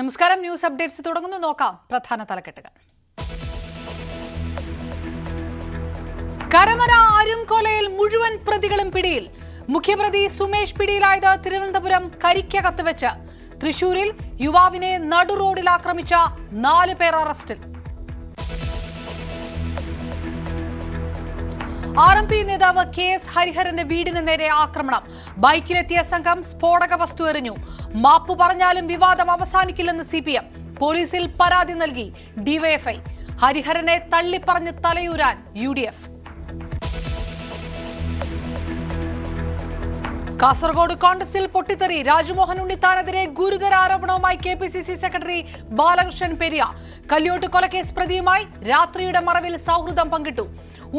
നമസ്കാരം. News updates തുടങ്ങുന്നു. നോക്കാം പ്രധാന തലക്കെട്ടുകൾ. കരമന അരുംകൊലയിൽ മുഴുവൻ പ്രതികളും പിടിയിൽ. മുഖ്യപ്രതി സുമേഷ് പിടിയിലായത് തിരുവനന്തപുരം കരിക്കകത്ത് വെച്ച്. തൃശൂരിൽ യുവാവിനെ നടുറോഡിൽ ആക്രമിച്ച 4 പേർ അറസ്റ്റിൽ. RMP നേതാവ് KS ഹരിഹരന്റെ വീടിന് നേരെ ആക്രമണം. ബൈക്കിലെത്തിയ സംഘം സ്ഫോടക വസ്തു എറിഞ്ഞു. മാപ്പു പറഞ്ഞാലും വിവാദം അവസാനിക്കില്ലെന്ന് CPM. പോലീസിൽ പരാതി നൽകി DYFI. ഹരിഹരനെ തള്ളിപ്പറഞ്ഞ് തലയൂരാൻ UDF. കാസർഗോഡ് കോൺഗ്രസിൽ പൊട്ടിത്തെറി. രാജ്മോഹൻ ഉണ്ണിത്താനെതിരെ ഗുരുതര ആരോപണവുമായി KPCC സെക്രട്ടറി ബാലകൃഷ്ണൻ പെരിയ. കല്യോട്ട് കൊലക്കേസ് പ്രതിയുമായി രാത്രിയുടെ മറവിൽ സൗഹൃദം പങ്കിട്ടു.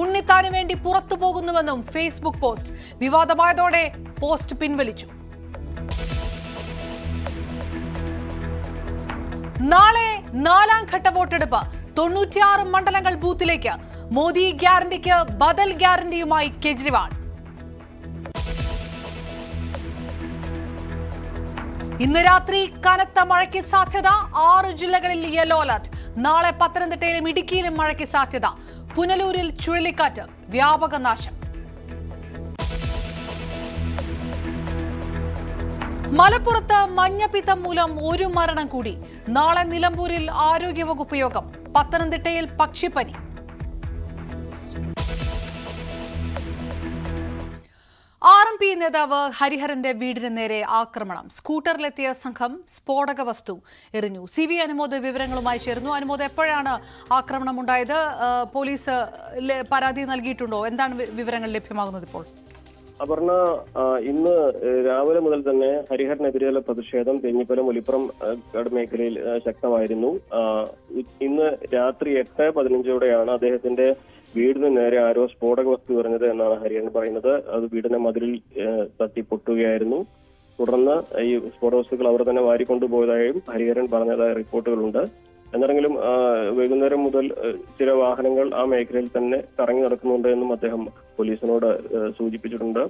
ഉണ്ണിത്താനു വേണ്ടി പുറത്തു പോകുന്നുവെന്നും ഫേസ്ബുക്ക് പോസ്റ്റ്. വിവാദമായതോടെ പോസ്റ്റ് പിൻവലിച്ചു. നാളെ 4ാം ഘട്ട വോട്ടെടുപ്പ്. 96 മണ്ഡലങ്ങൾ ബൂത്തിലേക്ക്. മോദി ഗ്യാരണ്ടിക്ക് ബദൽ ഗ്യാരണ്ടിയുമായി കേജ്രിവാൾ. ഇന്ന് രാത്രി കനത്ത മഴയ്ക്ക് സാധ്യത. 6 ജില്ലകളിൽ യെല്ലോ അലർട്ട്. നാളെ പത്തനംതിട്ടയിലും ഇടുക്കിയിലും മഴയ്ക്ക് സാധ്യത. പുനലൂരിൽ ചുഴലിക്കാറ്റ്. വ്യാപക നാശം. മലപ്പുറത്ത് മഞ്ഞപ്പിത്തം മൂലം 1 മരണം കൂടി. നാളെ നിലമ്പൂരിൽ ആരോഗ്യവകുപ്പ് യോഗം. പത്തനംതിട്ടയിൽ പക്ഷിപ്പനി. RMP നേതാവ് ഹരിഹരന്റെ വീടിന് നേരെ ആക്രമണം. സ്കൂട്ടറിലെത്തിയ സംഘം സ്ഫോടക വസ്തു എറിഞ്ഞു. CV അനുമോദ് വിവരങ്ങളുമായി ചേർന്നു. അനുമോദ്, എപ്പോഴാണ് ആക്രമണം ഉണ്ടായത്? പോലീസ് പരാതി നൽകിയിട്ടുണ്ടോ? എന്താണ് വിവരങ്ങൾ ലഭ്യമാകുന്നത് ഇപ്പോൾ? അപർണ, ഇന്ന് രാവിലെ മുതൽ തന്നെ ഹരിഹരനെതിരെയുള്ള പ്രതിഷേധം തെഞ്ഞിപ്പലം ഒലിപ്പുറം മേഖലയിൽ ശക്തമായിരുന്നു. ഇന്ന് രാത്രി 8:15 അദ്ദേഹത്തിന്റെ വീടിന് നേരെ ആരോ സ്ഫോടക വസ്തു എറിഞ്ഞത് എന്നാണ് ഹരിഹരൻ പറയുന്നത്. അത് വീടിന്റെ മതിലിൽ തട്ടി പൊട്ടുകയായിരുന്നു. തുടർന്ന് ഈ സ്ഫോടക വസ്തുക്കൾ അവർ തന്നെ വാരിക്കൊണ്ടുപോയതായും ഹരിഹരൻ പറഞ്ഞതായ റിപ്പോർട്ടുകളുണ്ട്. എന്നാണെങ്കിലും വൈകുന്നേരം മുതൽ ചില വാഹനങ്ങൾ ആ മേഖലയിൽ തന്നെ കറങ്ങി നടക്കുന്നുണ്ട് എന്നും അദ്ദേഹം പോലീസിനോട് സൂചിപ്പിച്ചിട്ടുണ്ട്.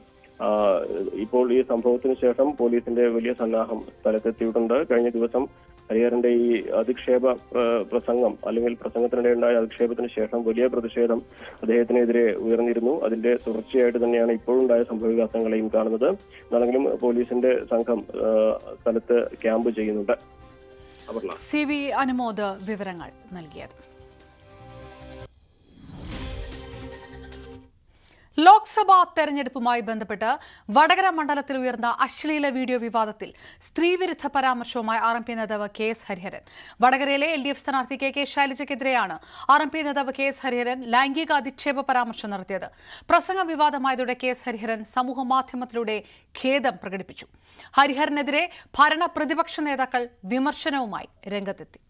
ഇപ്പോൾ ഈ സംഭവത്തിന് ശേഷം പോലീസിന്റെ വലിയ സന്നാഹം സ്ഥലത്തെത്തിയിട്ടുണ്ട്. കഴിഞ്ഞ ദിവസം ഹരിഹരന്റെ ഈ അധിക്ഷേപ പ്രസംഗം അല്ലെങ്കിൽ പ്രസംഗത്തിനിടെയുണ്ടായ അധിക്ഷേപത്തിന് ശേഷം വലിയ പ്രതിഷേധം അദ്ദേഹത്തിനെതിരെ ഉയർന്നിരുന്നു. അതിന്റെ തുടർച്ചയായിട്ട് തന്നെയാണ് ഇപ്പോഴുണ്ടായ സംഭവവികാസങ്ങളെയും കാണുന്നത്. എന്നാണെങ്കിലും പോലീസിന്റെ സംഘം സ്ഥലത്ത് ക്യാമ്പ് ചെയ്യുന്നുണ്ട്. CV അനുമോദ് വിവരങ്ങൾ നൽകിയത്. ലോക്സഭാ തെരഞ്ഞെടുപ്പുമായി ബന്ധപ്പെട്ട് വടകര മണ്ഡലത്തിൽ ഉയർന്ന അശ്ലീല വീഡിയോ വിവാദത്തിൽ സ്ത്രീവിരുദ്ധ പരാമർശവുമായി RMP നേതാവ് KS ഹരിഹരൻ. വടകരയിലെ LDF സ്ഥാനാർത്ഥി KK ശൈലജയ്ക്കെതിരെയാണ് RMP നേതാവ് KS ഹരിഹരൻ ലൈംഗിക അധിക്ഷേപ പരാമർശം നടത്തിയത്. പ്രസംഗ വിവാദമായതോടെ KS ഹരിഹരൻ സമൂഹ മാധ്യമത്തിലൂടെ ഖേദം പ്രകടിപ്പിച്ചു. ഹരിഹരനെതിരെ ഭരണ പ്രതിപക്ഷ നേതാക്കൾ വിമർശനവുമായി രംഗത്തെത്തി.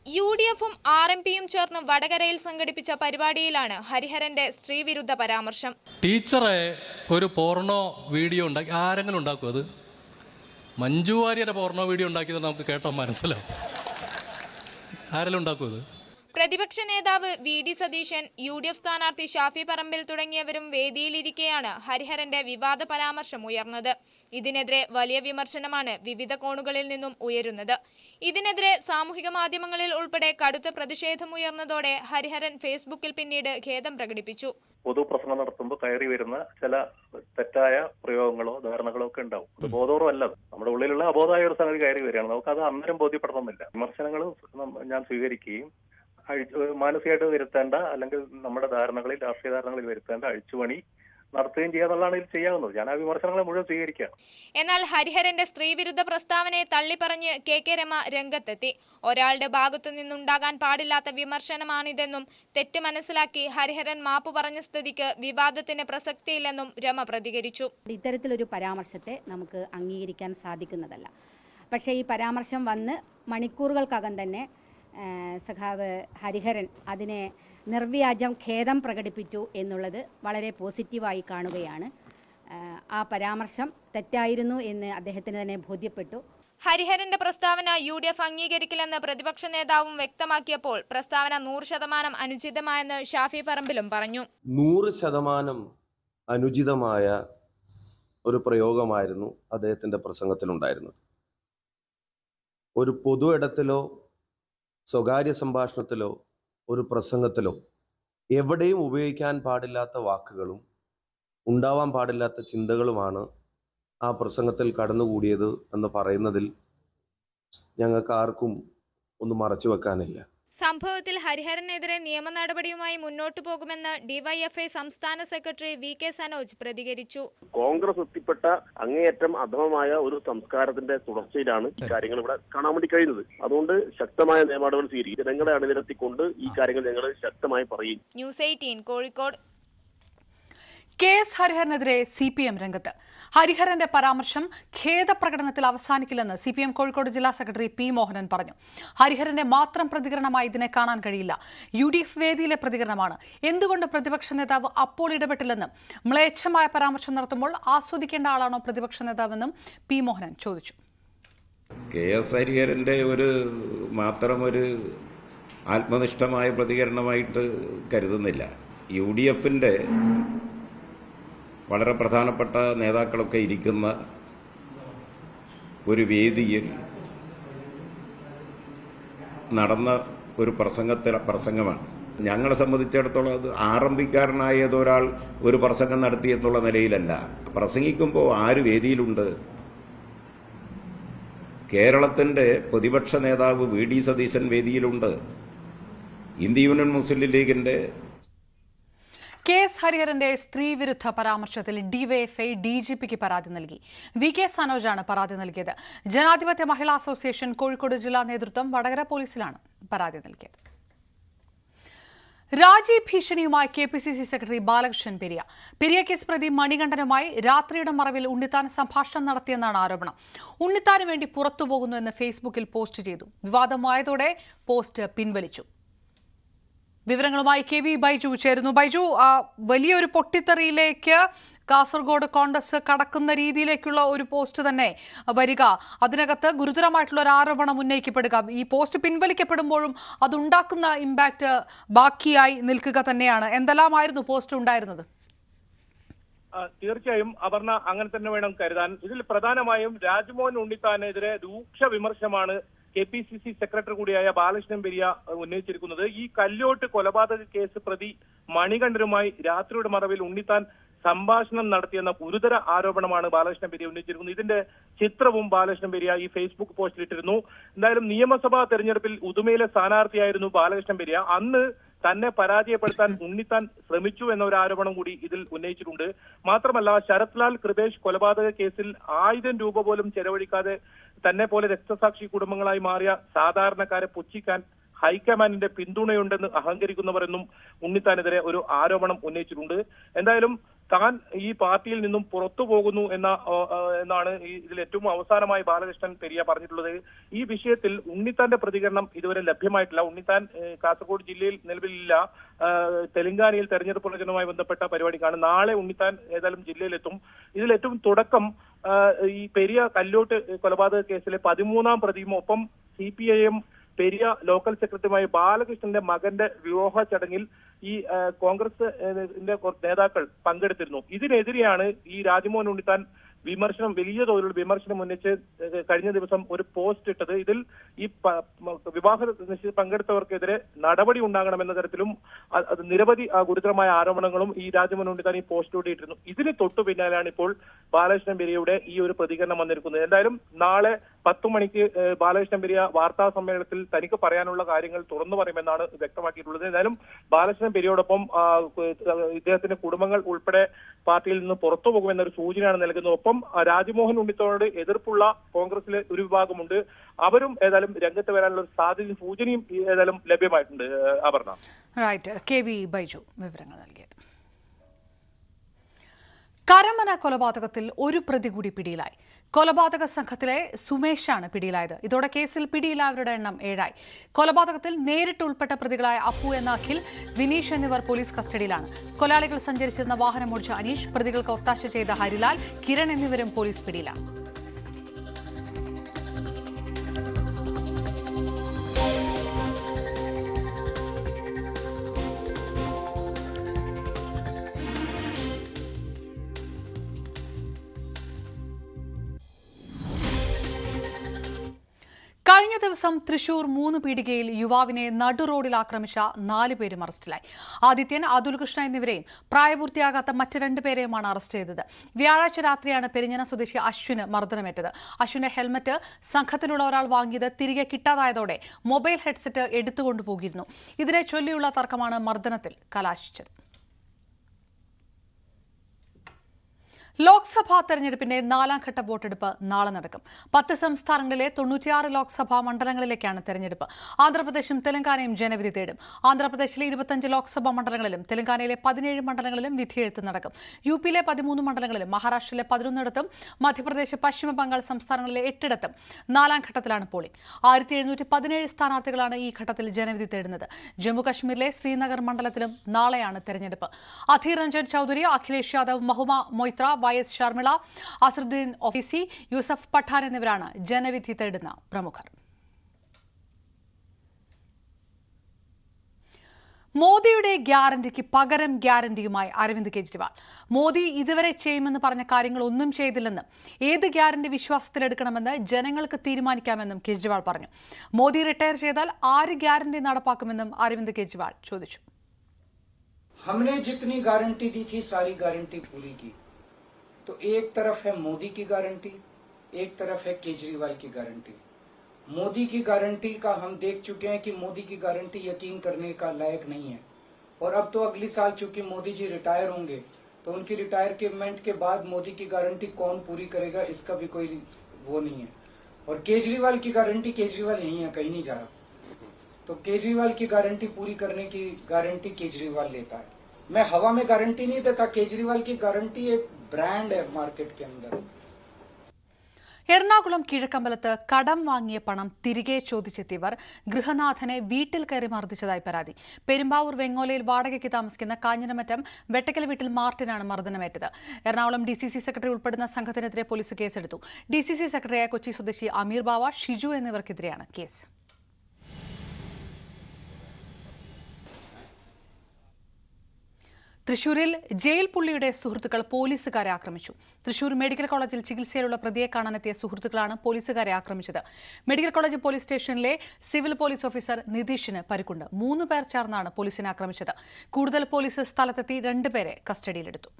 UDFും RMPയും ചേർന്ന് വടകരയിൽ സംഘടിപ്പിച്ച പരിപാടിയിലാണ് ഹരിഹരന്റെ സ്ത്രീവിരുദ്ധ പരാമർശം. ടീച്ചറെ ഒരു പോർണോ വീഡിയോ ഉണ്ടാക്കി ആരെങ്കിലും ഉണ്ടാക്കും? അത് മഞ്ജു വാര്യരുടെ പോർണോ വീഡിയോ ഉണ്ടാക്കിയത് നമുക്ക് കേട്ടോ മനസ്സിലാവും. ആരെങ്കിലും ഉണ്ടാക്കും അത്? പ്രതിപക്ഷ നേതാവ് VD സതീശൻ, UDF സ്ഥാനാർത്ഥി ഷാഫി പറമ്പിൽ തുടങ്ങിയവരും വേദിയിലിരിക്കെയാണ് ഹരിഹരന്റെ വിവാദ പരാമർശം ഉയർന്നത്. ഇതിനെതിരെ വലിയ വിമർശനമാണ് വിവിധ കോണുകളിൽ നിന്നും ഉയരുന്നത്. ഇതിനെതിരെ സാമൂഹിക മാധ്യമങ്ങളിൽ ഉൾപ്പെടെ കടുത്ത പ്രതിഷേധമുയർന്നതോടെ ഹരിഹരൻ ഫേസ്ബുക്കിൽ പിന്നീട് ഖേദം പ്രകടിപ്പിച്ചു. പൊതുപ്രസംഗം നടത്തുമ്പോൾ കയറി വരുന്ന ചില തെറ്റായ പ്രയോഗങ്ങളോ ധാരണകളോ ഒക്കെ ഉണ്ടാവും. അത് ബോധപൂർവ്വം അല്ല, നമ്മുടെ ഉള്ളിലുള്ള അബോധമായ ഒരു സംഗതി കയറി വരികയാണ്. നമുക്കത് അന്നേരം ബോധ്യപ്പെടണമെന്നില്ല. വിമർശനങ്ങൾ ഞാൻ സ്വീകരിക്കുകയും മാനസികമായിട്ട് വരുത്തേണ്ട അല്ലെങ്കിൽ നമ്മുടെ ധാരണകളിൽ രാഷ്ട്രീയ ധാരണകളിൽ വരുത്തേണ്ട അഴിച്ചുപണി നടത്തുകയും ചെയ്യാന്നുള്ളതാണ് ഇതിൽ ചെയ്യാവുന്നത്. ഞാൻ ആ വിമർശനങ്ങളെ മുഴുവൻ സ്വീകരിക്കുകയാണ്. എന്നാൽ ഹരിഹരന്റെ സ്ത്രീവിരുദ്ധ പ്രസ്താവനയെ തള്ളിപ്പറഞ്ഞ് KK രമ രംഗത്തെത്തി. ഒരാളുടെ ഭാഗത്തു നിന്നുണ്ടാകാൻ പാടില്ലാത്ത വിമർശനമാണിതെന്നും തെറ്റ് മനസ്സിലാക്കി ഹരിഹരൻ മാപ്പ് പറഞ്ഞ സ്ഥിതിക്ക് വിവാദത്തിന് പ്രസക്തിയില്ലെന്നും രമ പ്രതികരിച്ചു. ഇത്തരത്തിലൊരു പരാമർശത്തെ നമുക്ക് അംഗീകരിക്കാൻ സാധിക്കുന്നതല്ല. പക്ഷേ ഈ പരാമർശം വന്ന് മണിക്കൂറുകൾക്കകം തന്നെ സഖാവ് ഹരിഹരൻ അതിനെ നിർവ്യാജം ഖേദം പ്രകടിപ്പിച്ചു എന്നുള്ളത് വളരെ പോസിറ്റീവായി കാണുകയാണ്. ആ പരാമർശം തെറ്റായിരുന്നു എന്ന് അദ്ദേഹത്തിന് തന്നെ ബോധ്യപ്പെട്ടു. ഹരിഹരന്റെ പ്രസ്താവന UDF അംഗീകരിക്കില്ലെന്ന് പ്രതിപക്ഷ നേതാവും വ്യക്തമാക്കിയപ്പോൾ പ്രസ്താവന 100% അനുചിതമായെന്ന് ഷാഫി പറമ്പിലും പറഞ്ഞു. 100% അനുചിതമായ ഒരു പ്രയോഗമായിരുന്നു അദ്ദേഹത്തിന്റെ പ്രസംഗത്തിലുണ്ടായിരുന്നത്. ഒരു പൊതു ഇടത്തിലോ സ്വകാര്യ സംഭാഷണത്തിലോ ഒരു പ്രസംഗത്തിലോ എവിടെയും ഉപയോഗിക്കാൻ പാടില്ലാത്ത വാക്കുകളും ഉണ്ടാവാൻ പാടില്ലാത്ത ചിന്തകളുമാണ് ആ പ്രസംഗത്തിൽ കടന്നുകൂടിയത് എന്ന് പറയുന്നതിൽ ഞങ്ങൾക്ക് ആർക്കും ഒന്നും മറച്ചു വെക്കാനില്ല. സംഭവത്തിൽ ഹരിഹരനെതിരെ നിയമ നടപടിയുമായി മുന്നോട്ടു പോകുമെന്ന് ഡിവൈഎഫ്ഐ സംസ്ഥാന സെക്രട്ടറി VK സനോജ് പ്രതികരിച്ചു. കോൺഗ്രസ് എത്തിപ്പെട്ട അങ്ങേയറ്റം അധമമായ ഒരു സംസ്കാരത്തിന്റെ തുടർച്ചയിലാണ് ഈ കാര്യങ്ങൾ ഇവിടെ കാണാൻ വേണ്ടി കഴിയുന്നത്. അതുകൊണ്ട് ശക്തമായ നിയമനടപടി സ്വീകരിക്കും. ജനങ്ങളെ അണിനിരത്തിക്കൊണ്ട് ഈ കാര്യങ്ങൾ ഞങ്ങൾ ശക്തമായി പറയും. ന്യൂസ് 18 കോഴിക്കോട്. KS ഹരിഹരനെതിരെ CPM രംഗത്ത്. ഹരിഹരന്റെ പരാമർശം ഖേദപ്രകടനത്തിൽ അവസാനിക്കില്ലെന്ന് CPM കോഴിക്കോട് ജില്ലാ സെക്രട്ടറി P. മോഹനൻ പറഞ്ഞു. ഹരിഹരന്റെ മാത്രം പ്രതികരണമായി ഇതിനെ കാണാൻ കഴിയില്ല. UDF വേദിയിലെ പ്രതികരണമാണ്. എന്തുകൊണ്ട് പ്രതിപക്ഷ നേതാവ് അപ്പോൾ ഇടപെട്ടില്ലെന്നും മ്ലേച്ഛമായ പരാമർശം നടത്തുമ്പോൾ ആസ്വദിക്കേണ്ട ആളാണോ പ്രതിപക്ഷ നേതാവെന്നും P. മോഹനൻ ചോദിച്ചു. KS ഹരിഹരന്റെ മാത്രം ഒരു ആത്മനിഷ്ഠമായ പ്രതികരണമായിട്ട് കരുതുന്നില്ല. UDFന്റെ വളരെ പ്രധാനപ്പെട്ട നേതാക്കളൊക്കെ ഇരിക്കുന്ന ഒരു നടന്ന ഒരു പ്രസംഗമാണ്. ഞങ്ങളെ സംബന്ധിച്ചിടത്തോളം അത് ആരംഭിക്കാരനായ ഏതൊരാൾ ഒരു പ്രസംഗം നടത്തിയെന്നുള്ള നിലയിലല്ല. പ്രസംഗിക്കുമ്പോൾ ആര് വേദിയിലുണ്ട്? കേരളത്തിന്റെ പ്രതിപക്ഷ നേതാവ് VD സതീശൻ വേദിയിലുണ്ട്. ഇന്ത്യ യൂണിയൻ മുസ്ലിം ലീഗിന്റെ KS ഹരിഹരന്റെ സ്ത്രീവിരുദ്ധ പരാമർശത്തിൽ ഡിവൈഎഫ്ഐ DGPക്ക് പരാതി നൽകി. VK സനോജാണ് പരാതി നൽകിയത്. ജനാധിപത്യ മഹിളാ അസോസിയേഷൻ കോഴിക്കോട് ജില്ലാ നേതൃത്വം വടകര പോലീസിലാണ് പരാതി നൽകിയത്. രാജി ഭീഷണിയുമായി KPCC secretary Balakrishnan Periya case പ്രതി മണികണ്ഠനുമായി രാത്രിയുടെ മറവിൽ ഉണ്ണിത്താൻ സംഭാഷണം നടത്തിയെന്നാണ് ആരോപണം. ഉണ്ണിത്താന് വേണ്ടി പുറത്തുപോകുന്നു എന്ന് ഫേസ്ബുക്കിൽ പോസ്റ്റ് ചെയ്തു. വിവാദമായതോടെ പോസ്റ്റ് പിൻവലിച്ചു. വിവരങ്ങളുമായി KV ബൈജു ചേരുന്നു. ബൈജു, വലിയൊരു പൊട്ടിത്തെറിയിലേക്ക് കാസർഗോഡ് കോൺഗ്രസ് കടക്കുന്ന രീതിയിലേക്കുള്ള ഒരു പോസ്റ്റ് തന്നെ വരിക, അതിനകത്ത് ഗുരുതരമായിട്ടുള്ള ഒരു ആരോപണം ഉന്നയിക്കപ്പെടുക, ഈ പോസ്റ്റ് പിൻവലിക്കപ്പെടുമ്പോഴും അതുണ്ടാക്കുന്ന ഇമ്പാക്ട് ബാക്കിയായി നിൽക്കുക തന്നെയാണ്. എന്തെല്ലാമായിരുന്നു പോസ്റ്റ് ഉണ്ടായിരുന്നത്? തീർച്ചയായും അപർണ, അങ്ങനെ തന്നെ വേണം കരുതാൻ. ഇതിൽ പ്രധാനമായും രാജ്മോഹൻ ഉണ്ണിത്താനെതിരെ രൂക്ഷ വിമർശനമാണ് KPCC സെക്രട്ടറി കൂടിയായ ബാലകൃഷ്ണൻ പെരിയ ഉന്നയിച്ചിരിക്കുന്നത്. ഈ കല്യോട്ട് കൊലപാതക കേസ് പ്രതി മണികണ്ഠനുമായി രാത്രിയുടെ മറവിൽ ഉണ്ണിത്താൻ സംഭാഷണം നടത്തിയെന്ന ഗുരുതര ആരോപണമാണ് ബാലകൃഷ്ണൻ പെരിയ ഉന്നയിച്ചിരിക്കുന്നത്. ഇതിന്റെ ചിത്രവും ബാലകൃഷ്ണൻ പെരിയ ഈ ഫേസ്ബുക്ക് പോസ്റ്റിലിട്ടിരുന്നു. എന്തായാലും നിയമസഭാ തെരഞ്ഞെടുപ്പിൽ ഉദുമയിലെ സ്ഥാനാർത്ഥിയായിരുന്നു ബാലകൃഷ്ണൻ പെരിയ. അന്ന് തന്നെ പരാജയപ്പെടുത്താൻ ഉണ്ണിത്താൻ ശ്രമിച്ചു എന്ന ഒരു ആരോപണം കൂടി ഇതിൽ ഉന്നയിച്ചിട്ടുണ്ട്. മാത്രമല്ല, ശരത് ലാൽ കൃപേഷ് കൊലപാതക കേസിൽ 1000 രൂപ പോലും ചെലവഴിക്കാതെ തന്നെ പോലെ രക്തസാക്ഷി കുടുംബങ്ങളായി മാറിയ സാധാരണക്കാരെ പുച്ഛിക്കാൻ ഹൈക്കമാൻഡിന്റെ പിന്തുണയുണ്ടെന്ന് അഹങ്കരിക്കുന്നവരെന്നും ഉണ്ണിത്താനെതിരെ ഒരു ആരോപണം ഉന്നയിച്ചിട്ടുണ്ട്. എന്തായാലും താൻ ഈ പാർട്ടിയിൽ നിന്നും പുറത്തു പോകുന്നു എന്നാണ് ഇതിൽ ഏറ്റവും അവസാനമായി ബാലകൃഷ്ണൻ പെരിയ പറഞ്ഞിട്ടുള്ളത്. ഈ വിഷയത്തിൽ ഉണ്ണിത്താന്റെ പ്രതികരണം ഇതുവരെ ലഭ്യമായിട്ടില്ല. ഉണ്ണിത്താൻ കാസർഗോഡ് ജില്ലയിൽ നിലവിലില്ല. തെലങ്കാനയിൽ തെരഞ്ഞെടുപ്പ് പ്രചരണവുമായി ബന്ധപ്പെട്ട പരിപാടിക്കാണ്. നാളെ ഉണ്ണിത്താൻ ഏതായാലും ജില്ലയിലെത്തും. ഇതിൽ ഏറ്റവും തുടക്കം ഈ പെരിയ കല്ലോട്ട് കൊലപാതക കേസിലെ 13ാം പ്രതിയും ഒപ്പം CPIM പെരിയ ലോക്കൽ സെക്രട്ടറിയുമായ ബാലകൃഷ്ണന്റെ മകന്റെ വിവാഹ ചടങ്ങിൽ ഈ കോൺഗ്രസ് നേതാക്കൾ പങ്കെടുത്തിരുന്നു. ഇതിനെതിരെയാണ് ഈ രാജ്മോഹൻ ഉണ്ണിത്താൻ വലിയ തോതിലുള്ള വിമർശനം ഉന്നയിച്ച് കഴിഞ്ഞ ദിവസം ഒരു പോസ്റ്റ് ഇട്ടത്. ഇതിൽ ഈ വിവാഹ നിശ്ചയത്തിൽ പങ്കെടുത്തവർക്കെതിരെ നടപടി ഉണ്ടാകണമെന്ന തരത്തിലും നിരവധി ഗുരുതരമായ ആരോപണങ്ങളും ഈ രാജ്മോഹൻ ഉണ്ണിത്താൻ ഈ പോസ്റ്റിലൂടെ ഇട്ടിരുന്നു. ഇതിന് തൊട്ടു പിന്നാലെയാണ് ഇപ്പോൾ ബാലകൃഷ്ണൻ പെരിയയുടെ ഈ ഒരു പ്രതികരണം വന്നിരിക്കുന്നത്. എന്തായാലും നാളെ 10 മണിക്ക് ബാലകൃഷ്ണൻ പെരിയ വാർത്താ സമ്മേളനത്തിൽ തനിക്ക് പറയാനുള്ള കാര്യങ്ങൾ തുറന്നു പറയുമെന്നാണ് വ്യക്തമാക്കിയിട്ടുള്ളത്. എന്തായാലും ബാലകൃഷ്ണൻ പെരിയോടൊപ്പം ഇദ്ദേഹത്തിന്റെ കുടുംബങ്ങൾ ഉൾപ്പെടെ പാർട്ടിയിൽ നിന്ന് പുറത്തു പോകുമെന്നൊരു സൂചനയാണ് നൽകുന്നത്. ഒപ്പം രാജ്മോഹൻ ഉണ്ണിത്താനോട് എതിർപ്പുള്ള കോൺഗ്രസിലെ ഒരു വിഭാഗമുണ്ട്. അവരും ഏതായാലും രംഗത്ത് വരാനുള്ള ഒരു സാധ്യതയും സൂചനയും ഏതായാലും ലഭ്യമായിട്ടുണ്ട്. അപർണ. റൈറ്റ്. KV ബൈജു വിവരങ്ങൾ നൽകിയത്. കരമന കൊലപാതകത്തിൽ ഒരു പ്രതി കൂടി പിടിയിലായി. കൊലപാതക സംഘത്തിലെ സുമേഷാണ് പിടിയിലായത്. ഇതോടെ കേസിൽ പിടിയിലായവരുടെ എണ്ണം 7 ആയി. കൊലപാതകത്തിൽ നേരിട്ട് ഉൾപ്പെട്ട പ്രതികളായ അപ്പു എന്ന അഖിൽ, വിനീഷ് എന്നിവർ പോലീസ് കസ്റ്റഡിയിലാണ്. കൊലയാളികൾ സഞ്ചരിച്ചിരുന്ന വാഹനം ഓടിച്ച അനീഷ്, പ്രതികൾക്ക് ഒത്താശ ചെയ്ത ഹരിലാൽ, കിരൺ എന്നിവരും പോലീസ് പിടിയിലാണ്. കഴിഞ്ഞ ദിവസം തൃശൂർ 3 പീടികയിൽ യുവാവിനെ നടുറോഡിൽ ആക്രമിച്ച 4 പേരും അറസ്റ്റിലായി. ആദിത്യൻ, അതുൽ കൃഷ്ണ എന്നിവരെയും പ്രായപൂർത്തിയാകാത്ത മറ്റ് 2 പേരെയുമാണ് അറസ്റ്റ് ചെയ്തത്. വ്യാഴാഴ്ച രാത്രിയാണ് പെരിഞ്ഞന സ്വദേശി അശ്വിന് മർദ്ദനമേറ്റത്. അശ്വിന്റെ ഹെൽമറ്റ് സംഘത്തിലുള്ള ഒരാൾ വാങ്ങിയത് തിരികെ കിട്ടാതായതോടെ മൊബൈൽ ഹെഡ്സെറ്റ് എടുത്തുകൊണ്ടുപോകിയിരുന്നു. ഇതിനെ ചൊല്ലിയുള്ള തർക്കമാണ് മർദ്ദനത്തിൽ കലാശിച്ചത്. ലോക്സഭാ തെരഞ്ഞെടുപ്പിന്റെ 4ാം ഘട്ട വോട്ടെടുപ്പ് നാളെ നടക്കും. 10 സംസ്ഥാനങ്ങളിലെ 96 ലോക്സഭാ മണ്ഡലങ്ങളിലേക്കാണ് തെരഞ്ഞെടുപ്പ്. ആന്ധ്രാപ്രദേശും തെലങ്കാനയും ജനവിധി തേടും. ആന്ധ്രാപ്രദേശിലെ 25 ലോക്സഭാ മണ്ഡലങ്ങളിലും തെലങ്കാനയിലെ 17 മണ്ഡലങ്ങളിലും വിധിയെഴുത്ത് നടക്കും. യുപിയിലെ 13 മണ്ഡലങ്ങളിലും മഹാരാഷ്ട്രയിലെ 11ഇടത്തും മധ്യപ്രദേശ്, പശ്ചിമ ബംഗാൾ സംസ്ഥാനങ്ങളിലെ 8ഇടത്തും 4ാം ഘട്ടത്തിലാണ് പോളിംഗ്. 1717 സ്ഥാനാർത്ഥികളാണ് ഈ ഘട്ടത്തിൽ ജനവിധി തേടുന്നത്. ജമ്മുകശ്മീരിലെ ശ്രീനഗർ മണ്ഡലത്തിലും നാളെയാണ് തെരഞ്ഞെടുപ്പ്. അധീർ രഞ്ജൻ ചൌധരി, അഖിലേഷ് യാദവ്, മഹുമ മൊയ്ത്ര, YS ഷർമിള, അസറുദ്ദീൻ ഒഫീസി, യൂസഫ് പഠാൻ എന്നിവരാണ് ജനവിധി തേടുന്ന പ്രമുഖർ. മോദിയുടെ ഗ്യാരണ്ടിക്ക് പകരം ഗ്യാരണ്ടിയുമായി അരവിന്ദ് കെജ്രിവാൾ. മോദി ഇതുവരെ ചെയ്യുമെന്ന് പറഞ്ഞ കാര്യങ്ങൾ ഒന്നും ചെയ്തില്ലെന്നും ഏത് ഗ്യാരണ്ടി വിശ്വാസത്തിലെടുക്കണമെന്ന് ജനങ്ങൾക്ക് തീരുമാനിക്കാമെന്നും കെജ്രിവാൾ പറഞ്ഞു. മോദി റിട്ടയർ ചെയ്താൽ ആര് ഗ്യാരണ്ടി നടപ്പാക്കുമെന്നും അരവിന്ദ് കെജ്രിവാൾ ചോദിച്ചു. हमने जितनी गारंटी दी थी सारी गारंटी पूरी की. तो एक तरफ है मोदी की गारंटी, एक तरफ है केजरीवाल की गारंटी. मोदी की गारंटी का हम देख चुके हैं कि मोदी की गारंटी यकीन करने का लायक नहीं है. और अब तो अगली साल चूंकि मोदी जी रिटायर होंगे तो उनकी रिटायरमेंट के बाद मोदी की गारंटी कौन पूरी करेगा इसका भी कोई वो नहीं है. और केजरीवाल की गारंटी, केजरीवाल यही है, कहीं नहीं जा रहा. तो केजरीवाल की गारंटी पूरी करने की गारंटी केजरीवाल लेता है. मैं हवा में गारंटी नहीं देता. केजरीवाल की गारंटी एक ब्रांड है मार्केट के अंदर. എറണാകുളം കിഴക്കമ്പലത്ത് കടം വാങ്ങിയ പണം തിരികെ ചോദിച്ചെത്തിയവർ ഗൃഹനാഥനെ വീട്ടിൽ കയറി മർദ്ദിച്ചതായി പരാതി. പെരുമ്പാവൂർ വെങ്ങോലയിൽ വാടകയ്ക്ക് താമസിക്കുന്ന കാഞ്ഞിരമറ്റം വെട്ടക്കൽ വീട്ടിൽ മാർട്ടിനാണ് മർദ്ദനമേറ്റത്. എറണാകുളം DCC സെക്രട്ടറി ഉൾപ്പെടുന്ന സംഘത്തിനെതിരെ പോലീസ് കേസെടുത്തു. DCC സെക്രട്ടറിയായ കൊച്ചി സ്വദേശി അമീർ ബാവ, ഷിജു എന്നിവർക്കെതിരെയാണ് കേസ്. തൃശൂരിൽ ജയിൽ പുള്ളിയുടെ സുഹൃത്തുക്കൾ പോലീസുകാരെ ആക്രമിച്ചു. തൃശൂർ മെഡിക്കൽ കോളേജിൽ ചികിത്സയിലുള്ള പ്രതിയെ കാണാനെത്തിയ സുഹൃത്തുക്കളാണ് പോലീസുകാരെ ആക്രമിച്ചത്. മെഡിക്കൽ കോളേജ് പോലീസ് സ്റ്റേഷനിലെ സിവിൽ പോലീസ് ഓഫീസർ നിതീഷിന് പരിക്കുണ്ട്. 3 പേർ ചേർന്നാണ് പോലീസിനെ ആക്രമിച്ചത്. കൂടുതൽ പോലീസ് സ്ഥലത്തെത്തി 2 പേരെ കസ്റ്റഡിയിലെടുത്തു.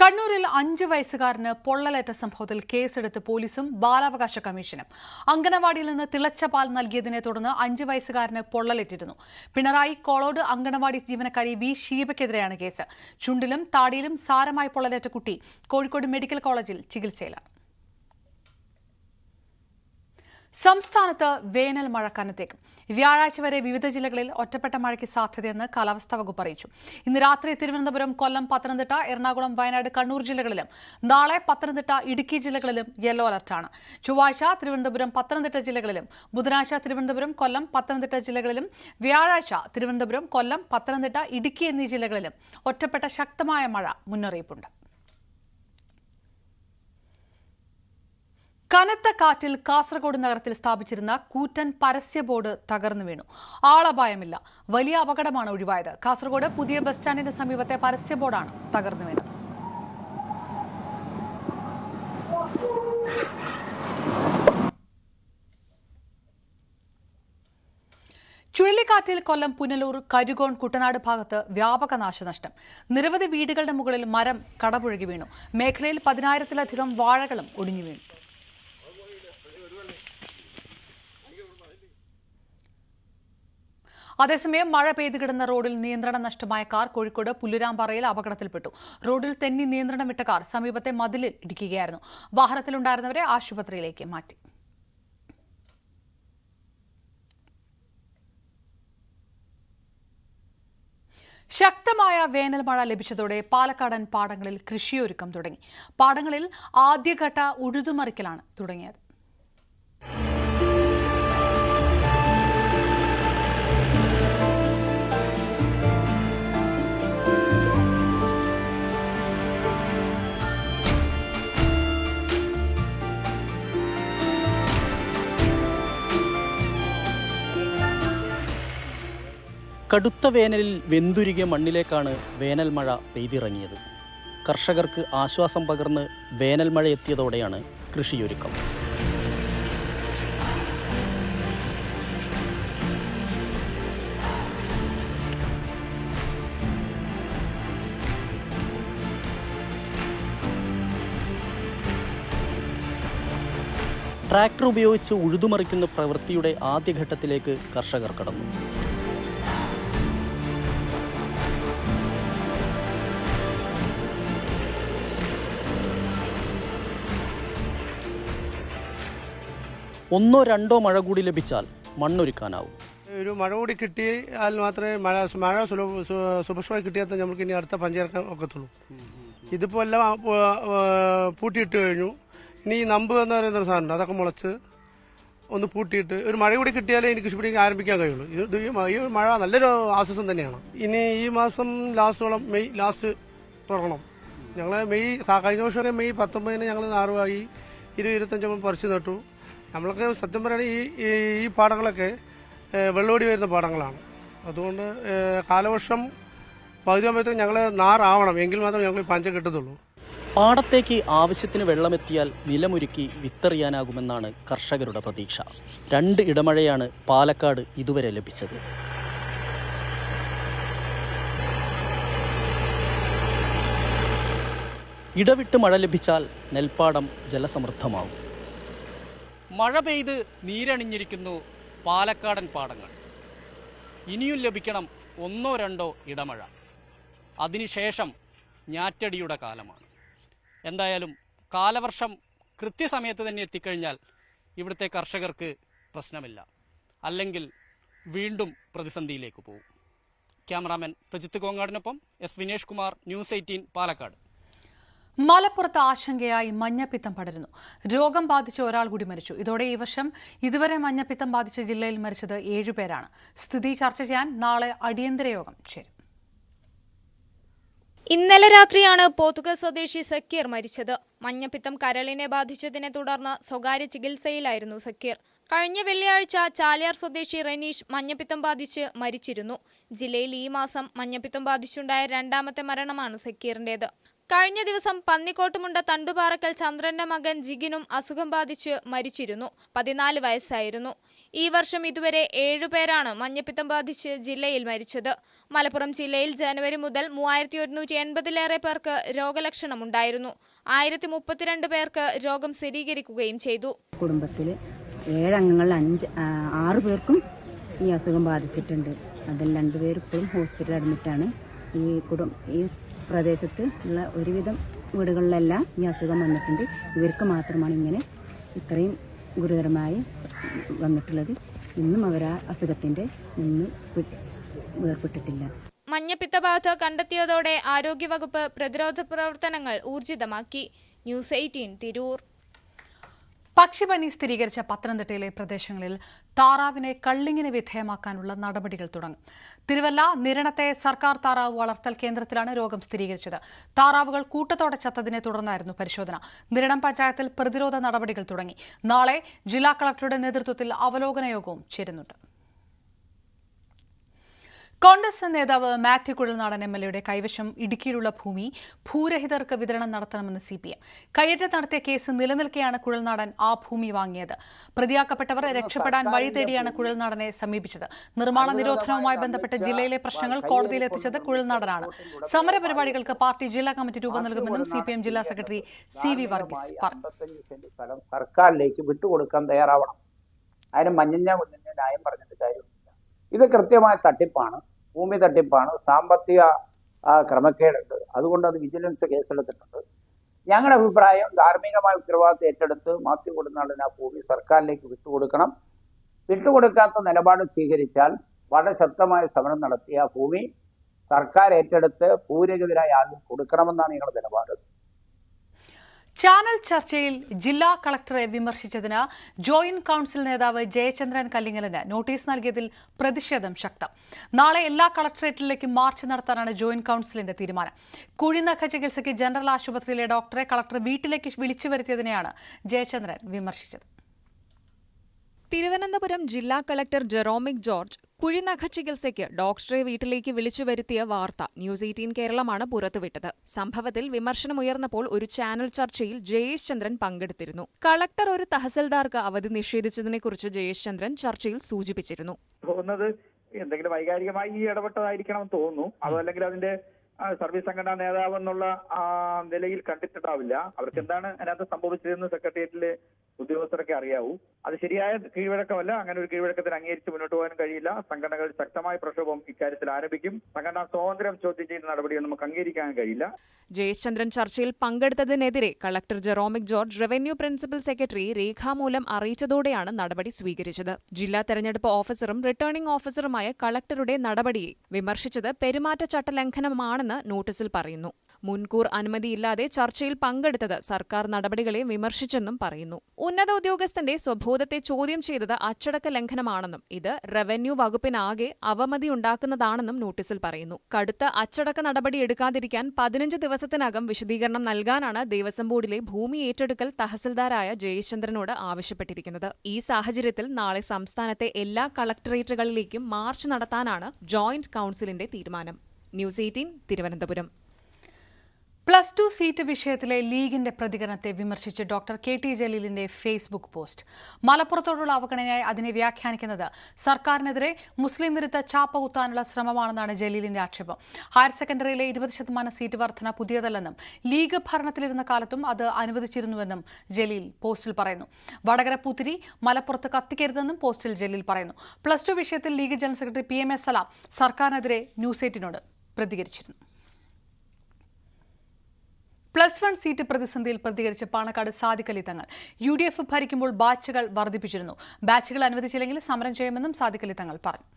കണ്ണൂരിൽ 5 വയസ്സുകാരന് പൊള്ളലേറ്റ സംഭവത്തിൽ കേസെടുത്ത് പോലീസും ബാലാവകാശ കമ്മീഷനും. അങ്കണവാടിയിൽ നിന്ന് തിളച്ച പാൽ നൽകിയതിനെ തുടർന്ന് 5 വയസ്സുകാരന് പൊള്ളലേറ്റിരുന്നു. പിണറായി കോളോട് അങ്കണവാടി ജീവനക്കാരി വി ഷീബയ്ക്കെതിരെയാണ് കേസ്. ചുണ്ടിലും താടിയിലും സാരമായി പൊള്ളലേറ്റ കുട്ടി കോഴിക്കോട് മെഡിക്കൽ കോളേജിൽ ചികിത്സയിലാണ്. സംസ്ഥാനത്ത് വേനൽ മഴ കനത്തേക്കും. വ്യാഴാഴ്ച വരെ വിവിധ ജില്ലകളിൽ ഒറ്റപ്പെട്ട മഴയ്ക്ക് സാധ്യതയെന്ന് കാലാവസ്ഥാ വകുപ്പ് അറിയിച്ചു. ഇന്ന് രാത്രി തിരുവനന്തപുരം, കൊല്ലം, പത്തനംതിട്ട, എറണാകുളം, വയനാട്, കണ്ണൂർ ജില്ലകളിലും നാളെ പത്തനംതിട്ട, ഇടുക്കി ജില്ലകളിലും യെല്ലോ അലർട്ടാണ്. ചൊവ്വാഴ്ച തിരുവനന്തപുരം, പത്തനംതിട്ട ജില്ലകളിലും, ബുധനാഴ്ച തിരുവനന്തപുരം, കൊല്ലം, പത്തനംതിട്ട ജില്ലകളിലും, വ്യാഴാഴ്ച തിരുവനന്തപുരം, കൊല്ലം, പത്തനംതിട്ട, ഇടുക്കി എന്നീ ജില്ലകളിലും ഒറ്റപ്പെട്ട ശക്തമായ മഴ മുന്നറിയിപ്പുണ്ട്. കനത്ത കാറ്റിൽ കാസർഗോഡ് നഗരത്തിൽ സ്ഥാപിച്ചിരുന്ന കൂറ്റൻ പരസ്യ ബോർഡ് തകർന്നു വീണു. ആളപായമില്ല. വലിയ അപകടമാണ് ഒഴിവായത്. കാസർഗോഡ് പുതിയ ബസ് സ്റ്റാൻഡിന് സമീപത്തെ പരസ്യ ബോർഡാണ് തകർന്നു വീണത്. ചുഴലിക്കാറ്റിൽ കൊല്ലം, പുനലൂർ, കരുകോൺ, കുട്ടനാട് ഭാഗത്ത് വ്യാപക നാശനഷ്ടം. നിരവധി വീടുകളുടെ മുകളിൽ മരം കടപുഴകി വീണു. മേഖലയിൽ 10,000-ലധികം വാഴകളും ഒടിഞ്ഞു വീണു. അതേസമയം മഴ പെയ്തു കിടന്ന റോഡിൽ നിയന്ത്രണം നഷ്ടമായ കാർ കോഴിക്കോട് പുല്ലുരാമ്പാറയിൽ അപകടത്തിൽപ്പെട്ടു. റോഡിൽ തെന്നി നിയന്ത്രണം വിട്ട കാർ സമീപത്തെ മതിലിൽ ഇടിക്കുകയായിരുന്നു. വാഹനത്തിലുണ്ടായിരുന്നവരെ ആശുപത്രിയിലേക്ക് മാറ്റി. ശക്തമായ വേനൽ മഴ ലഭിച്ചതോടെ പാലക്കാടൻ പാടങ്ങളിൽ കൃഷിയൊരുക്കം തുടങ്ങി. പാടങ്ങളിൽ ആദ്യഘട്ട ഉഴുതുമറിക്കലാണ് തുടങ്ങിയത്. കടുത്ത വേനലിൽ വെന്തുരുകിയ മണ്ണിലേക്കാണ് വേനൽ മഴ പെയ്തിറങ്ങിയത്. കർഷകർക്ക് ആശ്വാസം പകർന്ന് വേനൽ മഴ എത്തിയതോടെയാണ് കൃഷിയൊരുക്കം. ട്രാക്ടർ ഉപയോഗിച്ച് ഉഴുതുമറിക്കുന്ന പ്രവൃത്തിയുടെ ആദ്യഘട്ടത്തിലേക്ക് കർഷകർ കടന്നു. ഒന്നോ രണ്ടോ മഴ കൂടി ലഭിച്ചാൽ മണ്ണൊരുക്കാനാവും. ഒരു മഴ കൂടി കിട്ടിയാൽ മാത്രമേ മഴ സുഭിക്ഷമായി കിട്ടിയാൽ നമുക്ക് ഇനി അടുത്ത പഞ്ചിറക്കാൻ ഒക്കത്തുള്ളൂ. ഇതിപ്പോൾ എല്ലാം പൂട്ടിയിട്ട് കഴിഞ്ഞു. ഇനി ഈ നമ്പ് എന്ന് പറയുന്ന സാധനം അതൊക്കെ മുളച്ച് ഒന്ന് പൂട്ടിയിട്ട് ഒരു മഴ കൂടി കിട്ടിയാലേ എനിക്ക് കൃഷിപ്പണി ആരംഭിക്കാൻ കഴിയുള്ളൂ. ഈ മഴ നല്ലൊരു ആശ്വാസം തന്നെയാണ്. ഇനി ഈ മാസം ലാസ്റ്റോളം മെയ് ലാസ്റ്റ് തുടങ്ങണം. ഞങ്ങൾ കഴിഞ്ഞ വർഷമൊക്കെ മെയ് 19 ഞങ്ങൾ നാറുവായി 20-25 പറിച്ചു നട്ടു. നമ്മളൊക്കെ സത്യം പറയുകയാണെങ്കിൽ ഈ പാടങ്ങളൊക്കെ വെള്ളോടി വരുന്ന പാടങ്ങളാണ്. അതുകൊണ്ട് കാലവർഷം പകുതിയാകുമ്പോഴത്തേക്കും ഞങ്ങൾ നാറാവണം, എങ്കിൽ മാത്രമേ ഞങ്ങൾ പഞ്ച കിട്ടത്തുള്ളൂ. പാടത്തേക്ക് ആവശ്യത്തിന് വെള്ളമെത്തിയാൽ നിലമൊരുക്കി വിത്തെറിയാനാകുമെന്നാണ് കർഷകരുടെ പ്രതീക്ഷ. 2 ഇടമഴയാണ് പാലക്കാട് ഇതുവരെ ലഭിച്ചത്. ഇടവിട്ട് മഴ ലഭിച്ചാൽ നെൽപ്പാടം ജലസമൃദ്ധമാവും. മഴ പെയ്ത് നീരണിഞ്ഞിരിക്കുന്നു പാലക്കാടൻ പാടങ്ങൾ. ഇനിയും ലഭിക്കണം 1-2 ഇടമഴ. അതിനുശേഷം ഞാറ്റടിയുടെ കാലമാണ്. എന്തായാലും കാലവർഷം കൃത്യസമയത്ത് തന്നെ എത്തിക്കഴിഞ്ഞാൽ ഇവിടുത്തെ കർഷകർക്ക് പ്രശ്നമില്ല, അല്ലെങ്കിൽ വീണ്ടും പ്രതിസന്ധിയിലേക്ക് പോകും. ക്യാമറാമാൻ പ്രജിത്ത് കോങ്ങാടിനൊപ്പം എസ് വിനേഷ് കുമാർ, ന്യൂസ് 18 പാലക്കാട്. മലപ്പുറത്ത് ആശങ്കയായി മഞ്ഞപ്പിത്തം പടരുന്നു. രോഗം ബാധിച്ച ഒരാൾ കൂടി മരിച്ചു. ഇതോടെ ഈ വർഷം ഇതുവരെ മഞ്ഞപ്പിത്തം ബാധിച്ച ജില്ലയിൽ മരിച്ചത് 7 പേരാണ്. സ്ഥിതി ചർച്ച ചെയ്യാൻ നാളെ അടിയന്തര യോഗം ചേരും. ഇന്നലെ രാത്രിയാണ് പോത്തുകൽ സ്വദേശി സക്കീർ മരിച്ചത്. മഞ്ഞപ്പിത്തം കരളിനെ ബാധിച്ചതിനെ തുടർന്ന് സ്വകാര്യ ചികിത്സയിലായിരുന്നു സക്കീർ. കഴിഞ്ഞ വെള്ളിയാഴ്ച ചാലിയാർ സ്വദേശി റനീഷ് മഞ്ഞപ്പിത്തം ബാധിച്ച് മരിച്ചിരുന്നു. ജില്ലയിൽ ഈ മാസം മഞ്ഞപ്പിത്തം ബാധിച്ചുണ്ടായ 2ാമത്തെ മരണമാണ് സക്കീറിന്റേത്. കഴിഞ്ഞ ദിവസം പന്നിക്കോട്ടുമുണ്ട തണ്ടുപാറക്കൽ ചന്ദ്രന്റെ മകൻ ജിഗിനും അസുഖം ബാധിച്ച് മരിച്ചിരുന്നു. 14 വയസ്സായിരുന്നു. ഈ വർഷം ഇതുവരെ 7 പേരാണ് മഞ്ഞപ്പിത്തം ബാധിച്ച് ജില്ലയിൽ മരിച്ചത്. മലപ്പുറം ജില്ലയിൽ ജനുവരി മുതൽ 3180-ലേറെ പേർക്ക് രോഗലക്ഷണമുണ്ടായിരുന്നു. 1032 പേർക്ക് രോഗം സ്ഥിരീകരിക്കുകയും ചെയ്തു. കുടുംബത്തിൽ 7 അംഗങ്ങളിൽ 6 പേർക്കും ഈ അസുഖം ബാധിച്ചിട്ടുണ്ട്. അതിൽ 2 പേർ ഇപ്പോഴും ഹോസ്പിറ്റൽ അഡ്മിറ്റാണ്. ഈ പ്രദേശത്ത് ഉള്ള ഒരുവിധം വീടുകളിലെല്ലാം ഈ അസുഖം വന്നിട്ടുണ്ട്. ഇവർക്ക് മാത്രമാണ് ഇങ്ങനെ ഇത്രയും ഗുരുതരമായി വന്നിട്ടുള്ളത്. ഇന്നും അവർ ആ അസുഖത്തിൻ്റെ നിന്ന് വേർപെട്ടിട്ടില്ല. മഞ്ഞപ്പിത്തബാധ കണ്ടെത്തിയതോടെ ആരോഗ്യവകുപ്പ് പ്രതിരോധ പ്രവർത്തനങ്ങൾ ഊർജിതമാക്കി. ന്യൂസ് 18 തിരൂർ. പക്ഷിപ്പനി സ്ഥിരീകരിച്ച പത്തനംതിട്ടയിലെ പ്രദേശങ്ങളിൽ താറാവിനെ കള്ളിങ്ങിന് വിധേയമാക്കാനുള്ള നടപടികൾ തുടങ്ങും. തിരുവല്ല നിരണത്തെ സർക്കാർ താറാവ് വളർത്തൽ കേന്ദ്രത്തിലാണ് രോഗം സ്ഥിരീകരിച്ചത്. താറാവുകൾ കൂട്ടത്തോടെ ചത്തതിനെ തുടർന്നായിരുന്നു പരിശോധന. നിരണം പഞ്ചായത്തിൽ പ്രതിരോധ നടപടികൾ തുടങ്ങി. നാളെ ജില്ലാ കളക്ടറുടെ നേതൃത്വത്തിൽ അവലോകന യോഗവും ചേരുന്നുണ്ട്. കോൺഗ്രസ് നേതാവ് മാത്യു കുഴൽനാടൻ MLA കൈവശം ഇടുക്കിയിലുള്ള ഭൂമി ഭൂരഹിതർക്ക് വിതരണം നടത്തണമെന്ന് CPM. കയ്യേറ്റം നടത്തിയ കേസ് നിലനിൽക്കെയാണ് കുഴൽനാടൻ ആ ഭൂമി വാങ്ങിയത്. പ്രതിയാക്കപ്പെട്ടവർ രക്ഷപ്പെടാൻ വഴി തേടിയാണ് കുഴൽനാടനെ സമീപിച്ചത്. നിർമ്മാണ നിരോധനവുമായി ബന്ധപ്പെട്ട് ജില്ലയിലെ പ്രശ്നങ്ങൾ കോടതിയിലെത്തിച്ചത് കുഴൽനാടനാണ്. സമരപരിപാടികൾക്ക് പാർട്ടി ജില്ലാ കമ്മിറ്റി രൂപം നൽകുമെന്നും CPM ജില്ലാ സെക്രട്ടറി CV വർഗീസ് പറഞ്ഞു. സർക്കാരിലേക്ക് വിട്ടുകൊടുക്കാൻ തയ്യാറാവണം. അതിന് മഞ്ഞ ന്യായം പറഞ്ഞിട്ട് കാര്യമില്ല. ഇത് കൃത്യമായ തട്ടിപ്പാണ്, ഭൂമി തട്ടിപ്പാണ്, സാമ്പത്തിക ക്രമക്കേടുണ്ട്. അതുകൊണ്ട് അത് വിജിലൻസ് കേസെടുത്തിട്ടുണ്ട്. ഞങ്ങളുടെ അഭിപ്രായം ധാർമ്മികമായ ഉത്തരവാദിത്വം ഏറ്റെടുത്ത് മാത്യു കുഴൽനാടൻ ആ ഭൂമി സർക്കാരിലേക്ക് വിട്ടുകൊടുക്കണം. വിട്ടുകൊടുക്കാത്ത നിലപാട് സ്വീകരിച്ചാൽ വളരെ ശക്തമായ സമരം നടത്തി ആ ഭൂമി സർക്കാർ ഏറ്റെടുത്ത് ഭൂരഹിതരായ ആദ്യം കൊടുക്കണമെന്നാണ് ഞങ്ങളുടെ നിലപാട്. ചാനൽ ചർച്ചയിൽ ജില്ലാ കളക്ടറെ വിമർശിച്ചതിന് ജോയിന്റ് കൌൺസിൽ നേതാവ് ജയചന്ദ്രൻ കല്ലിങ്ങലിന് നോട്ടീസ് നൽകിയതിൽ പ്രതിഷേധം ശക്തം. നാളെ എല്ലാ കളക്ടറേറ്റിലേക്കും മാർച്ച് നടത്താനാണ് ജോയിന്റ് കൌൺസിലിന്റെ തീരുമാനം. കുഴിനഖ ചികിത്സയ്ക്ക് ജനറൽ ആശുപത്രിയിലെ ഡോക്ടറെ കളക്ടർ വീട്ടിലേക്ക് വിളിച്ചു വരുത്തിയതിനെയാണ് ജയചന്ദ്രൻ വിമർശിച്ചത്. തിരുവനന്തപുരം ജില്ലാ കളക്ടർ ജെറോമിക് ജോർജ് കുഴിനഖ ചികിത്സയ്ക്ക് ഡോക്ടറെ വീട്ടിലേക്ക് വിളിച്ചു വരുത്തിയ വാർത്ത ന്യൂസ് 18 കേരളമാണ് പുറത്തുവിട്ടത്. സംഭവത്തിൽ വിമർശനമുയർന്നപ്പോൾ ഒരു ചാനൽ ചർച്ചയിൽ ജയേഷ് ചന്ദ്രൻ പങ്കെടുത്തിരുന്നു. കളക്ടർ ഒരു തഹസിൽദാർക്ക് അവധി നിഷേധിച്ചതിനെക്കുറിച്ച് ജയേഷ് ചന്ദ്രൻ ചർച്ചയിൽ സൂചിപ്പിച്ചിരുന്നു. തോന്നുന്നത് എന്തെങ്കിലും വൈകാരികമായി ഈ ഇടപെട്ടതായിരിക്കണം തോന്നുന്നു. അതല്ലെങ്കിൽ അതിന്റെ സർവീസ് സംഘടനാ നേതാവ് എന്നുള്ള നിലയിൽ കണ്ടിട്ടുണ്ടാവില്ല. അവർക്ക് എന്താണ് അതിനകത്ത് സംഭവിച്ചതെന്ന് സെക്രട്ടേറിയറ്റിലെ ഉദ്യോഗസ്ഥരൊക്കെ അറിയാവൂ. അത് ശരിയായ കീഴ്വഴക്കമല്ല. അങ്ങനെ ഒരു കീഴ്വഴക്കത്തിന് അംഗീകരിച്ച് മുന്നോട്ട് പോകാനും കഴിയില്ല. സംഘടനകൾ ശക്തമായ പ്രക്ഷോഭം ഇക്കാര്യത്തിൽ ആരംഭിക്കും. സംഘടനാ സ്വാതന്ത്ര്യം ചോദ്യം ചെയ്യുന്ന നടപടിയൊന്നും നമുക്ക് അംഗീകരിക്കാൻ കഴിയില്ല. ജയേഷ് ചന്ദ്രൻ ചർച്ചയിൽ പങ്കെടുത്തതിനെതിരെ collector Jeromic George revenue principal secretary രേഖാമൂലം അറിയിച്ചതോടെയാണ് നടപടി സ്വീകരിച്ചത്. ജില്ലാ തെരഞ്ഞെടുപ്പ് ഓഫീസറും റിട്ടേണിംഗ് ഓഫീസറുമായ കളക്ടറുടെ നടപടിയെ വിമർശിച്ചത് പെരുമാറ്റച്ചട്ട ലംഘനമാണെന്ന് നോട്ടീസിൽ പറയുന്നു. മുൻകൂർ അനുമതിയില്ലാതെ ചർച്ചയിൽ പങ്കെടുത്തത് സർക്കാർ നടപടികളെ വിമർശിച്ചെന്നും പറയുന്നു. ഉന്നത ഉദ്യോഗസ്ഥന്റെ സ്വബോധത്തെ ചോദ്യം ചെയ്തത് അച്ചടക്ക ലംഘനമാണെന്നും ഇത് റവന്യൂ വകുപ്പിനാകെ അവമതിയുണ്ടാക്കുന്നതാണെന്നും നോട്ടീസിൽ പറയുന്നു. കടുത്ത അച്ചടക്ക നടപടി എടുക്കാതിരിക്കാൻ 15 ദിവസത്തിനകം വിശദീകരണം നൽകാനാണ് ദേവസ്വം ബോർഡിലെ ഭൂമി ഏറ്റെടുക്കൽ തഹസിൽദാരായ ജയേഷ് ചന്ദ്രനോട് ആവശ്യപ്പെട്ടിരിക്കുന്നത്. ഈ സാഹചര്യത്തിൽ നാളെ സംസ്ഥാനത്തെ എല്ലാ കളക്ടറേറ്റുകളിലേക്കും മാർച്ച് നടത്താനാണ് ജോയിന്റ് കൌൺസിലിന്റെ തീരുമാനം. ന്യൂസ് 18 തിരുവനന്തപുരം. +2 സീറ്റ് വിഷയത്തിലെ ലീഗിന്റെ പ്രതികരണത്തെ വിമർശിച്ച് ഡോക്ടർ KT ജലീലിന്റെ ഫേസ്ബുക്ക് പോസ്റ്റ്. മലപ്പുറത്തോടുള്ള അവഗണനയായി അതിനെ വ്യാഖ്യാനിക്കുന്നത് സർക്കാരിനെതിരെ മുസ്ലിം വിരുദ്ധ ചാപ്പ കുത്താനുള്ള ശ്രമമാണെന്നാണ് ജലീലിന്റെ ആക്ഷേപം. ഹയർ സെക്കൻഡറിയിലെ 20% സീറ്റ് വർധന പുതിയതല്ലെന്നും ലീഗ് ഭരണത്തിലിരുന്ന കാലത്തും അത് അനുവദിച്ചിരുന്നുവെന്നും ജലീൽ പോസ്റ്റിൽ പറയുന്നു. വടകര പൂത്തിരി മലപ്പുറത്ത് കത്തിക്കരുതെന്നും പോസ്റ്റിൽ ജലീൽ പറയുന്നു. +2 വിഷയത്തിൽ league general secretary PM A സലാം സർക്കാരിനെതിരെ ന്യൂസ് 18നോട് പ്രതികരിച്ചിരുന്നു. +1 സീറ്റ് പ്രതിസന്ധിയിൽ പ്രതികരിച്ച് പാണക്കാട് സാദിഖ് അലി തങ്ങൾ. UDF ഭരിക്കുമ്പോൾ ബാച്ചുകൾ വർദ്ധിപ്പിച്ചിരുന്നു. ബാച്ചുകൾ അനുവദിച്ചില്ലെങ്കിൽ സമരം ചെയ്യുമെന്നും സാദിഖ് അലി തങ്ങൾ പറഞ്ഞു.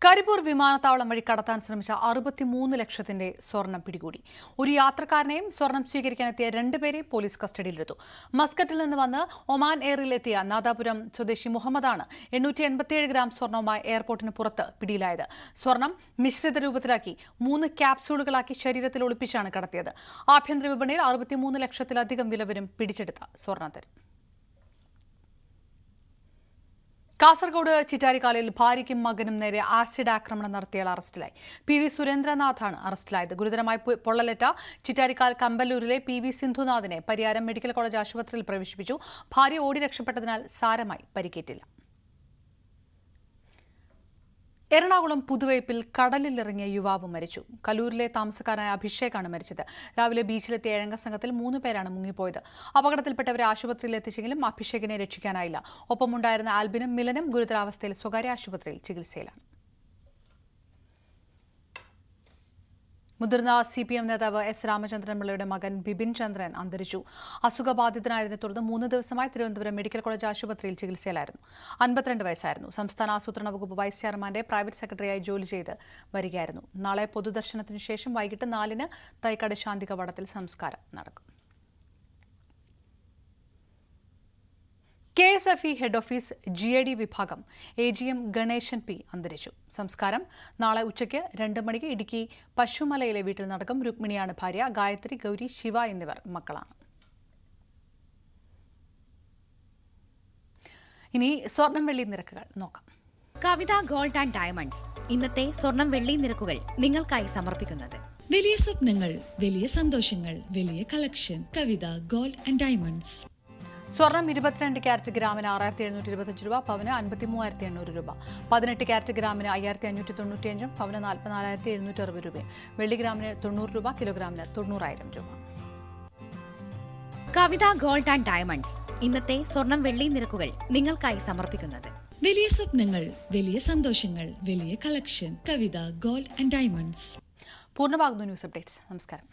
കരിപ്പൂർ വിമാനത്താവളം വഴി കടത്താൻ ശ്രമിച്ച 63 ലക്ഷത്തിന്റെ സ്വർണം പിടികൂടി. ഒരു യാത്രക്കാരനെയും സ്വർണം സ്വീകരിക്കാനെത്തിയ 2 പേരെയും പോലീസ് കസ്റ്റഡിയിലെടുത്തു. മസ്കറ്റിൽ നിന്ന് വന്ന് ഒമാൻ എയറിൽ എത്തിയ നാദാപുരം സ്വദേശി മുഹമ്മദാണ് 887 ഗ്രാം സ്വർണവുമായി എയർപോർട്ടിന് പുറത്ത് പിടിയിലായത്. സ്വർണം മിശ്രിത രൂപത്തിലാക്കി 3 ക്യാപ്സൂളുകളാക്കി ശരീരത്തിൽ ഒളിപ്പിച്ചാണ് കടത്തിയത്. ആഭ്യന്തര വിപണിയിൽ 63 ലക്ഷത്തിലധികം വില വരും പിടിച്ചെടുത്ത സ്വർണത്തിന്. കാസർഗോഡ് ചിറ്റാരിക്കാലിൽ ഭാര്യയ്ക്കും മകനും നേരെ ആസിഡ് ആക്രമണം നടത്തിയാൽ അറസ്റ്റിലായി. PV സുരേന്ദ്രനാഥാണ് അറസ്റ്റിലായത്. ഗുരുതരമായി പൊള്ളലേറ്റ ചിറ്റാരിക്കാൽ കമ്പല്ലൂരിലെ PV സിന്ധുനാഥിനെ പരിയാരം മെഡിക്കൽ കോളേജ് ആശുപത്രിയിൽ പ്രവേശിപ്പിച്ചു. ഭാര്യ ഓടി രക്ഷപ്പെട്ടതിനാൽ സാരമായി പരിക്കേറ്റില്ല. എറണാകുളം പുതുവൈപ്പിൽ കടലിലിറങ്ങിയ യുവാവ് മരിച്ചു. കലൂരിലെ താമസക്കാരനായ അഭിഷേകാണ് മരിച്ചത്. രാവിലെ ബീച്ചിലെത്തിയ 7 അംഗ സംഘത്തിൽ 3 പേരാണ് മുങ്ങിപ്പോയത്. അപകടത്തിൽപ്പെട്ടവരെ ആശുപത്രിയിൽ എത്തിച്ചെങ്കിലും അഭിഷേകിനെ രക്ഷിക്കാനായില്ല. ഒപ്പമുണ്ടായിരുന്ന ആൽബിനും മിലനും ഗുരുതരാവസ്ഥയിൽ സ്വകാര്യ ആശുപത്രിയിൽ ചികിത്സയിലാണ്. മുതിർന്ന CPM നേതാവ് S രാമചന്ദ്രൻപിള്ളയുടെ മകൻ ബിപിൻ ചന്ദ്രൻ അന്തരിച്ചു. അസുഖബാധിതനായതിനെ തുടർന്ന് 3 ദിവസമായി തിരുവനന്തപുരം മെഡിക്കൽ കോളേജ് ആശുപത്രിയിൽ ചികിത്സയിലായിരുന്നു. 52 വയസ്സായിരുന്നു. സംസ്ഥാന ആസൂത്രണ വകുപ്പ് വൈസ് ചെയർമാന്റെ പ്രൈവറ്റ് സെക്രട്ടറിയായി ജോലി ചെയ്ത് വരികയായിരുന്നു. നാളെ പൊതുദർശനത്തിനു ശേഷം വൈകിട്ട് 4-ന് തൈക്കാട് ശാന്തി കവാടത്തിൽ സംസ്കാരം നടക്കും. KSFE ഹെഡ് ഓഫീസ് GAD വിഭാഗം AGM ഗണേശൻ P അന്തരിച്ചു. സംസ്കാരം നാളെ ഉച്ചയ്ക്ക് 2 മണിക്ക് ഇടുക്കി പശുമലയിലെ വീട്ടിൽ നടക്കും. രുക്മിണിയാണ് ഭാര്യ. ഗായത്രി, ഗൗരി, ശിവ എന്നിവർ മക്കളാണ്. ഇനി സ്വർണം വെള്ളി നിരക്കുകൾ നോക്കാം. കവിത ഗോൾഡ് ആൻഡ് ഡയമണ്ട്സ് ഇന്നത്തെ സ്വർണം വെള്ളി നിരക്കുകൾ നിങ്ങൾക്കായി സമർപ്പിക്കുന്നത്. വലിയ സ്വപ്നങ്ങൾ, വലിയ സന്തോഷങ്ങൾ, വലിയ collection. Kavitha gold and diamonds. സ്വർണം 22 ക്യാരറ്റ് ഗ്രാമിന് 6725 രൂപ, പവന് 53,800 രൂപ. 18 ക്യാരറ്റ് ഗ്രാമിന് 5595, പവന് 44,760 രൂപയും. വെള്ളി ഗ്രാമിന് 90 രൂപ, കിലോഗ്രാമിന് 90,000 രൂപ. കവിത ഗോൾഡ് ആൻഡ് ഡയമണ്ട്സ് ഇന്നത്തെ സ്വർണം വെള്ളി നിരക്കുകൾ നിങ്ങൾക്കായി സമർപ്പിക്കുന്നത്. വലിയ സ്വപ്നങ്ങൾ, വലിയ സന്തോഷങ്ങൾ, വലിയ collection. Kavitha gold and diamonds. പൂർണ്ണമാകുന്നു ന്യൂസ് അപ്ഡേറ്റ്സ്. നമസ്കാരം.